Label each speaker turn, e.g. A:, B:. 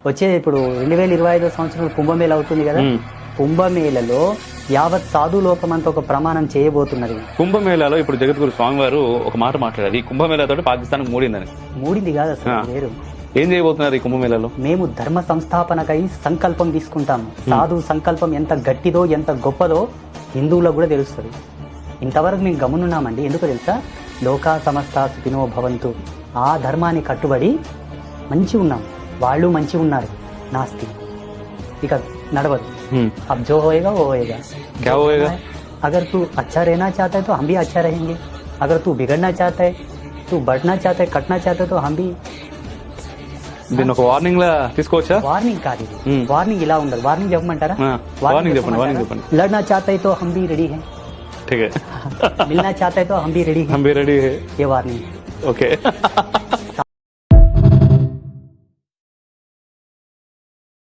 A: వచ్చే ఇప్పుడు 2025 సంవత్సరం కుంభమేళ అవుతుంది కదా, కుంభమేళలో యావత్ సాధు లోకమంతా ఒక ప్రమాణం చేయబోతున్నది.
B: కుంభమేళాలో ఇప్పుడు జగద్గురు స్వామి వారు ఒక మాట మాట్లాడారు, ఈ కుంభమేళాతో పాకిస్తాన్ మూడిందని.
A: మూడింది కాదు అసలు, వేరు.
B: ఏం చేయబోతున్నారు ఈ కుంభమేళాలో?
A: మేము ధర్మ సంస్థాపనకై సంకల్పం తీసుకుంటాము. సాధు సంకల్పం ఎంత గట్టిదో ఎంత గొప్పదో హిందువులకు కూడా తెలుస్తుంది. ఇంతవరకు మేము గమనున్నామండి. ఎందుకు తెలుసా? లోకా సమస్త సుఖినో భవంతు, ఆ ధర్మాన్ని కట్టుబడి మంచి ఉన్నాం, వాళ్ళు మంచి ఉన్నారు. నాస్తి ఇక నడవదు. अब जो होएगा वो होएगा.
B: क्या होएगा?
A: अगर तू अच्छा रहना चाहता है तो हम भी अच्छा रहेंगे. अगर तू बिगड़ना चाहता है, तू बढ़ना चाहता है, कटना चाहता है तो हम भी.
B: దీన్ని ఒక వార్నింగ్ లా తీసుకోవచ్చా?
A: వార్నింగ్ కాదు ఇది. వార్నింగ్ ఇలా ఉండదు. వార్నింగ్ చెప్పమంటారా?
B: వార్నింగ్ చెప్పండి, వార్నింగ్ చెప్పండి.
A: लड़ना चाहता है तो हम भी रेडी हैं.
B: ठीक है.
A: मिलना चाहता है तो हम भी रेडी हैं.
B: हम भी रेडी है.
A: ये वार्निंग.
B: ओके.